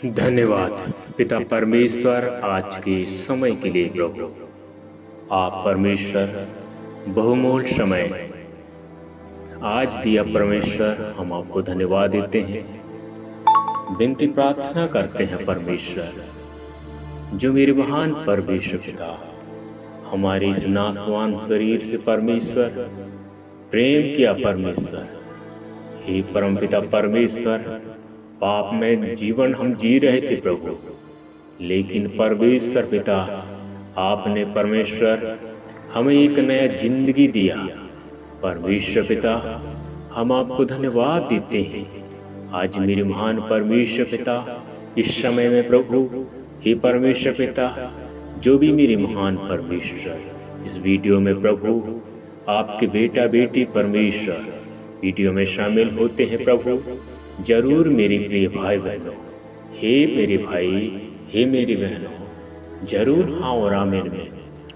धन्यवाद पिता परमेश्वर आज के समय के लिए प्रभु। आप परमेश्वर बहुमूल्य समय आज दिया परमेश्वर, हम आपको धन्यवाद देते हैं। विनती प्रार्थना करते हैं परमेश्वर, जो मेरे महान परमेश्वर पिता हमारे इस नासवान शरीर से परमेश्वर प्रेम किया परमेश्वर। हे परमपिता परमेश्वर, पाप में जीवन हम जी रहे थे प्रभु, लेकिन परमेश्वर पिता आपने परमेश्वर हमें एक नया जिंदगी दिया। परमेश्वर पिता हम आपको धन्यवाद देते हैं। आज मेरे महान परमेश्वर पिता इस समय में प्रभु, हे परमेश्वर पिता, जो भी मेरे महान परमेश्वर इस वीडियो में प्रभु आपके बेटा बेटी परमेश्वर वीडियो में शामिल होते हैं प्रभु, जरूर मेरे प्रिय भाई बहनों, हे मेरे भाई, हे मेरी बहनों, जरूर हाँ और आमीन में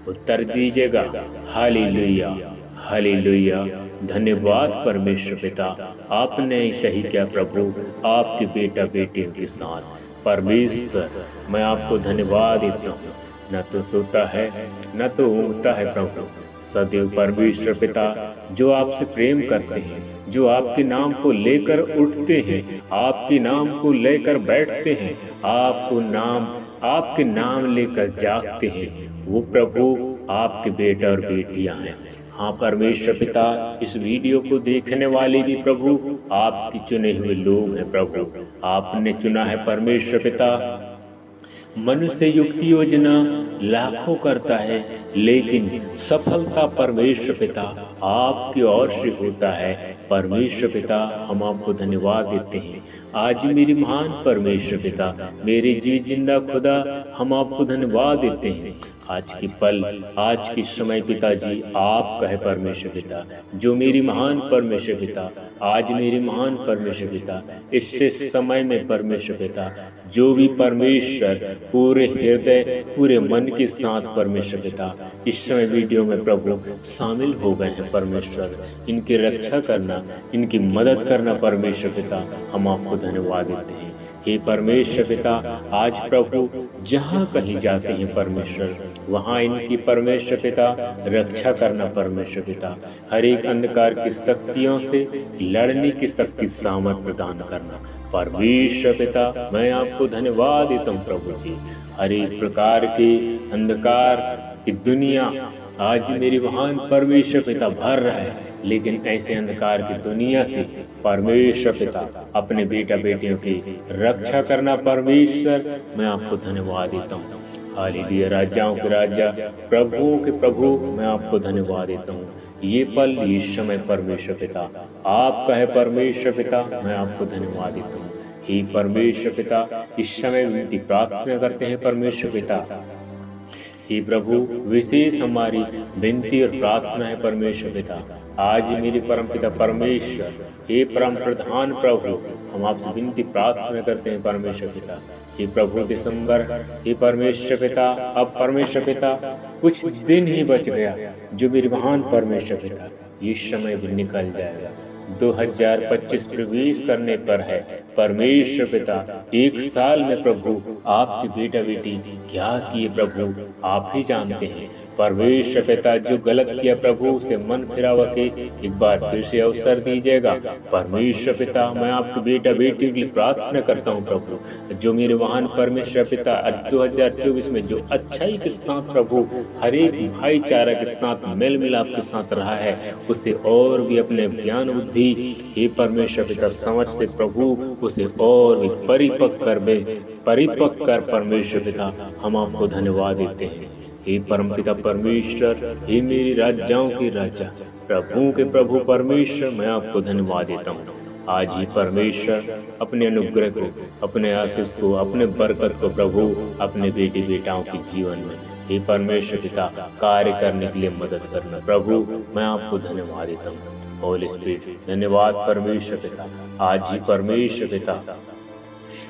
उत्तर दीजिएगा। Hallelujah, hallelujah. धन्यवाद परमेश्वर पिता, आपने सही किया प्रभु आपके बेटा बेटियों के साथ। परमेश्वर मैं आपको धन्यवाद देता हूँ। न तो सोता है न तो ऊँगता है प्रभु, सदैव परमेश्वर पिता जो आपसे प्रेम करते हैं, जो आपके नाम को लेकर उठते हैं, आपके नाम को लेकर बैठते हैं, आपके नाम लेकर जागते हैं, वो प्रभु आपके बेटे और बेटियां हैं। हाँ परमेश्वर पिता, इस वीडियो को देखने वाले भी प्रभु आपके चुने हुए लोग हैं प्रभु। आपने चुना है परमेश्वर पिता। मनुष्य युक्ति योजना लाखों करता है, लेकिन सफलता परमेश्वर पिता आपकी ओर से होता है। परमेश्वर पिता हम आपको धन्यवाद देते हैं। आज मेरी महान परमेश्वर पिता, मेरे जी जिंदा खुदा, हम आपको धन्यवाद देते हैं। आज की पल, आज के समय पिताजी आपका है परमेश्वर पिता, जो मेरी महान परमेश्वर पिता, आज मेरे महान परमेश्वर पिता, इससे समय में परमेश्वर पिता जो भी परमेश्वर पूरे हृदय पूरे मन के साथ परमेश्वर पिता इस समय वीडियो में प्रभु शामिल हो गए हैं परमेश्वर, इनकी रक्षा करना, इनकी मदद करना परमेश्वर पिता, हम आपको धन्यवाद देते हैं। हे परमेश्वर पिता, आज प्रभु जहाँ कहीं जाते हैं परमेश्वर, वहाँ इनकी परमेश्वर पिता रक्षा करना परमेश्वर पिता, हर एक अंधकार की शक्तियों से लड़ने की शक्ति सामर्थ प्रदान करना परमेश्वर पिता। मैं आपको धन्यवाद देता हूँ प्रभु जी। हर एक प्रकार के अंधकार की दुनिया आज मेरे महान परमेश्वर पिता भर रहा है, लेकिन ऐसे अंधकार की दुनिया से परमेश्वर पिता अपने बेटा बेटियों की रक्षा करना परमेश्वर, मैं आपको धन्यवाद देता हूँ। हालेलुया। राजाओं के राजा, प्रभुओं के प्रभु, मैं आपको धन्यवाद देता हूँ। ये पल, ये समय परमेश्वर पिता आपका है परमेश्वर पिता, मैं आपको धन्यवाद देता हूँ। हे परमेश्वर पिता, इस समय विनती प्रार्थना करते हैं परमेश्वर पिता। हे प्रभु, विशेष हमारी विनती और प्रार्थना है परमेश्वर पिता। आज मेरे परम पिता परमेश्वर, हे परम प्रधान प्रभु, हम आपसे विनती प्रार्थना करते हैं परमेश्वर पिता। हे प्रभु दिसंबर, हे परमेश्वर पिता, अब परमेश्वर पिता कुछ दिन ही बच गया, जो मेरे महान परमेश्वर पिता इस समय भी निकल जाएगा। 2025 प्रवेश करने पर है परमेश्वर पिता। एक साल में प्रभु आपके बेटा बेटी क्या किए प्रभु आप ही जानते हैं परमेश्वर पिता। जो गलत किया प्रभु उसे मन फिरावा के एक बार फिर से अवसर दीजिएगा परमेश्वर पिता। मैं आपके बेटा बेटी के लिए प्रार्थना करता हूँ प्रभु, जो मेरे महान परमेश्वर पिता 2024 में जो अच्छाई के साथ प्रभु हर एक भाईचारा के साथ मेल मिलाप के साथ रहा है, उसे और भी अपने ज्ञान बुद्धि हे परमेश्वर पिता समझ से प्रभु उसे और भी परिपक्व कर परमेश्वर पिता, हम आपको धन्यवाद देते हैं। हे परमपिता परमेश्वर, हे मेरे राजाओं के राजा, प्रभुओं के प्रभु परमेश्वर, मैं आपको धन्यवाद देता हूँ। आज ही परमेश्वर अपने अनुग्रह को, अपने आशीष को, अपने बरकत को प्रभु अपने बेटी बेटाओं के जीवन में हे परमेश्वर पिता कार्य करने के लिए मदद करना प्रभु, मैं आपको धन्यवाद देता हूँ। होली स्पिरिट, धन्यवाद परमेश्वर पिता। आज ही परमेश्वर पिता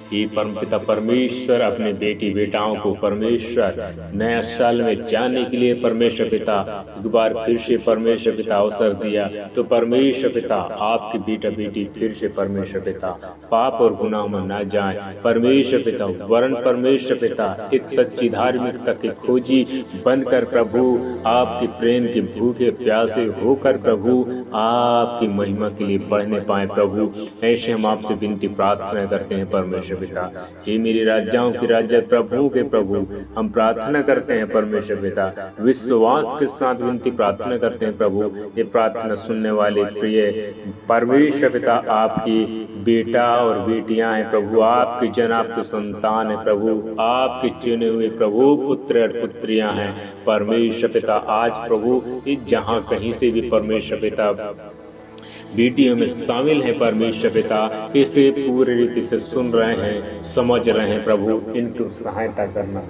हे परमपिता परमेश्वर, अपने बेटी बेटाओं को परमेश्वर नया साल में जाने के लिए परमेश्वर पिता एक बार फिर से परमेश्वर पिता अवसर दिया, तो परमेश्वर पिता आपकी बेटा बेटी फिर से परमेश्वर पिता पाप और गुनाह में ना जाए परमेश्वर पिता, वरन परमेश्वर पिता एक सच्ची धार्मिकता की खोजी बनकर प्रभु आपके प्रेम के भूखे प्यासे होकर प्रभु आपकी महिमा के लिए बढ़ने पाए प्रभु। ऐसे हम आपसे विनती प्रार्थना करते हैं परमेश्वर पिता। हे मेरे राजाओं के राजा प्रभु के प्रभु, हम प्रार्थना करते हैं परमेश्वर पिता, विश्वास के साथ विनती प्रार्थना करते हैं प्रभु। ये प्रार्थना सुनने वाले प्रिय परमेश्वर पिता आपकी बेटा और बेटियां हैं प्रभु, आपके जन आपके संतान है प्रभु, आपके चुने हुए प्रभु पुत्र और पुत्रियां हैं परमेश्वर पिता। आज प्रभु जहां कहीं से भी परमेश्वर पिता वीडियो में शामिल है परमेश्वर पिता, इसे पूरी रीति से सुन रहे हैं, समझ रहे हैं प्रभु, इनको सहायता करना,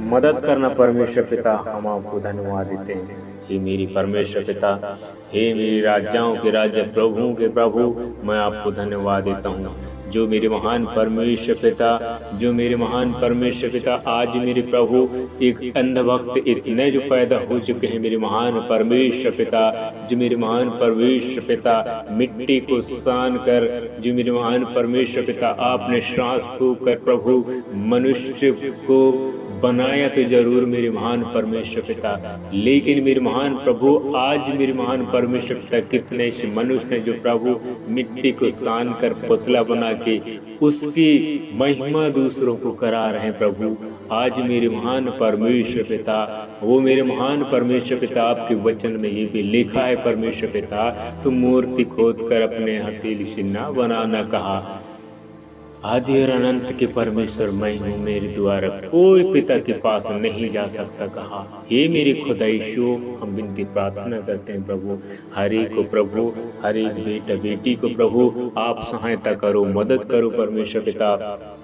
मदद करना परमेश्वर पिता। हम आपको धन्यवाद देते हैं हे मेरी परमेश्वर पिता, हे मेरे राजाओं के राजा प्रभुओं के प्रभु, मैं आपको धन्यवाद देता हूँ। जो मेरे महान परमेश्वर पिता, जो मेरे महान परमेश्वर पिता, आज मेरे प्रभु एक अंधभक्त इतने जो पैदा हो चुके हैं मेरे महान परमेश्वर पिता, जो मेरे महान परमेश्वर पिता मिट्टी को सान कर, जो मेरे महान परमेश्वर पिता आपने श्वास फूंक कर प्रभु मनुष्य को बनाया तो जरूर मेरे महान परमेश्वर पिता, लेकिन मेरे महान प्रभु आज मेरे महान परमेश्वर पिता कितने ऐसे मनुष्य हैं जो प्रभु मिट्टी को सान कर पुतला बना के उसकी महिमा दूसरों को करा रहे हैं प्रभु। आज मेरे महान परमेश्वर पिता, वो मेरे महान परमेश्वर पिता आपके वचन में ये भी लिखा है परमेश्वर पिता, तुम मूर्ति खोद कर अपने हथेली से ना बनाना कहा, आदि और अनंत के परमेश्वर मैं हूँ, मेरे द्वारा कोई पिता के पास नहीं जा सकता कहा। हे मेरे खुदा यीशु, हम विनती प्रार्थना करते हैं प्रभु, हर एक को प्रभु, हर एक बेटा बेटी को प्रभु आप सहायता करो, मदद करो परमेश्वर पिता,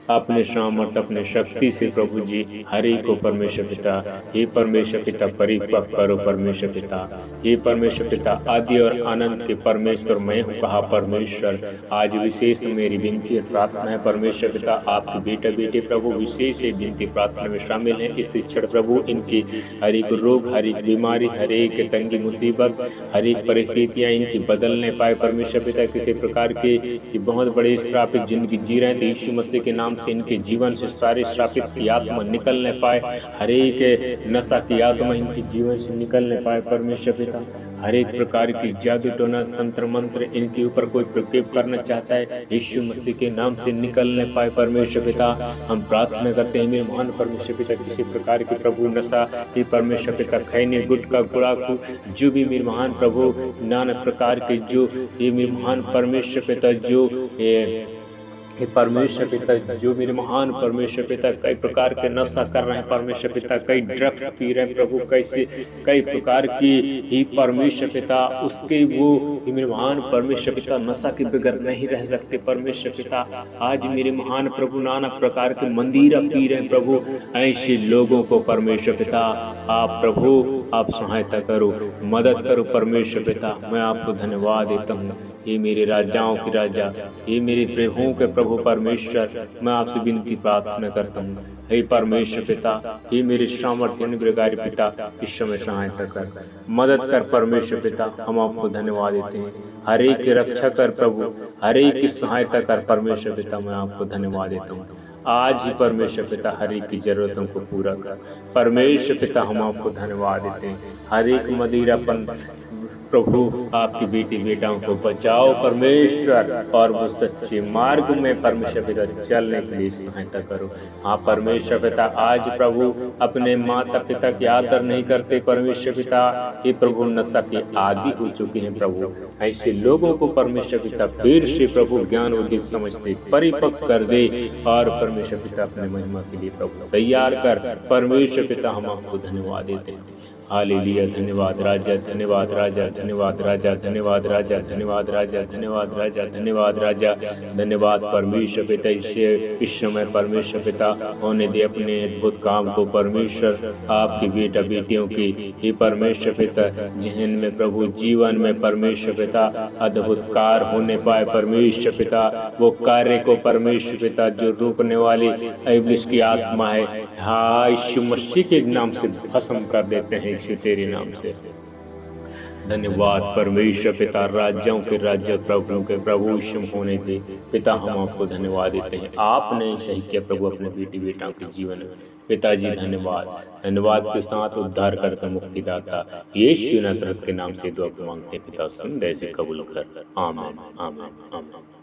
अपने सामर्थ अपने शक्ति से प्रभु जी हर एक को परमेश्वर पिता, हे परमेश्वर पिता परिपक्व करो परमेश्वर पिता, हे परमेश्वर पिता आदि और अनंत के परमेश्वर मैं हूँ कहा परमेश्वर। आज विशेष मेरी विनती प्रार्थना है परमेश्वर पिता, आपके बेटा बेटे प्रभु विशेष विनती प्रार्थना में शामिल हैं। इस क्षण प्रभु इनकी हर एक रोग, हर एक बीमारी, हर एक तंगी मुसीबत, हर एक परिस्थितियाँ इनकी बदलने पाए परमेश्वर पिता। किसी प्रकार के बहुत बड़े श्रापित जिंदगी जी रहे हैं, यीशु मसीह के नाम से इनके जीवन से सारे श्रापित की आत्मा निकलने पाए, हर एक नशा की आत्मा इनके जीवन से निकलने पाए परमेश्वर पिता। हर एक प्रकार की जादू टोना तंत्र मंत्र इनके ऊपर कोई प्रयोग करना चाहता है, यीशु मसीह के नाम से निकलने पाए परमेश्वर पिता। हम प्रार्थना करते हैं मेरे महान परमेश्वर पिता, किसी प्रकार के प्रभु नशा की परमेश्वर पिता, खैनी गुटखा गुड़ाकू जो भी मेरे महान प्रभु नाना प्रकार के जो ये मेरे महान परमेश्वर पिता जो हे परमेश्वर पिता, जो मेरे महान परमेश्वर पिता कई प्रकार के नशा कर रहे हैं परमेश्वर पिता, कई ड्रग्स पी रहे हैं प्रभु, कैसे कई प्रकार की ही परमेश्वर पिता उसके वो मेरे महान परमेश्वर पिता नशा के बगैर नहीं रह सकते परमेश्वर पिता। आज मेरे महान प्रभु नाना प्रकार के मंदिर पी रहे हैं प्रभु, ऐसे लोगों को परमेश्वर पिता आप प्रभु आप सहायता करो, मदद करो परमेश्वर पिता। मैं आपको धन्यवाद देता हूँ, ये मेरे राजाओं के राजा, ये मेरे प्रभुओं के प्रभु परमेश्वर, मैं आपसे विनती प्रार्थना करता हूँ हे परमेश्वर पिता, हे मेरे सामर्थ्य अनुग्रहकारी पिता, इस समय सहायता कर, मदद कर परमेश्वर पिता। हम आपको धन्यवाद देते हैं, हर एक की रक्षा कर प्रभु, हर एक की सहायता कर परमेश्वर पिता। मैं आपको धन्यवाद देता हूँ, आज ही परमेश्वर पिता हर एक की जरूरतों को पूरा कर परमेश्वर पिता। हम आपको धन्यवाद देते हैं, हर एक मदिरापन प्रभु आपकी बेटी बेटाओं को बचाओ परमेश्वर, और वो सच्चे मार्ग में परमेश्वर पिता चलने के लिए सहायता करो। हाँ परमेश्वर पिता, आज प्रभु अपने माता पिता की आदर नहीं करते परमेश्वर पिता, ये प्रभु नशा के आदि हो चुके हैं प्रभु, ऐसे लोगों को परमेश्वर पिता फिर से प्रभु ज्ञान उदित समझते परिपक्व कर दे, और परमेश्वर पिता अपने महिमा के लिए प्रभु तैयार कर परमेश्वर पिता। हम आपको धन्यवाद देते हैं, हालेलुया। धन्यवाद राजा, धन्यवाद राजा, धन्यवाद राजा, धन्यवाद राजा, धन्यवाद राजा, धन्यवाद राजा, धन्यवाद राजा, धन्यवाद परमेश्वर पिता। इस समय परमेश्वर पिता होने दे अपने अद्भुत काम को परमेश्वर, आपकी बेटा बेटियों की हे परमेश्वर पिता, जहन में प्रभु जीवन में परमेश्वर पिता अद्भुत कार्य होने पाए परमेश्वर पिता। वो कार्य को परमेश्वर पिता जो रोकने वाली इब्लिस की आत्मा है, हाँ यीशु मसीह के नाम से भस्म कर देते हैं यीशु तेरे नाम से। धन्यवाद परमेश्वर पिता, राज्यों के राज्य प्रभु के प्रभु यीशु होने दे पिता। हम आपको धन्यवाद देते हैं, आपने सही किया प्रभु अपने बेटी बेटाओं के जीवन में। पिताजी धन्यवाद, धन्यवाद के साथ उद्धार करता मुक्तिदाता यीशु नसरत के नाम से दुआ मांगते पिता, सुन दे से कबूल कर। आमीन आमीन आमीन।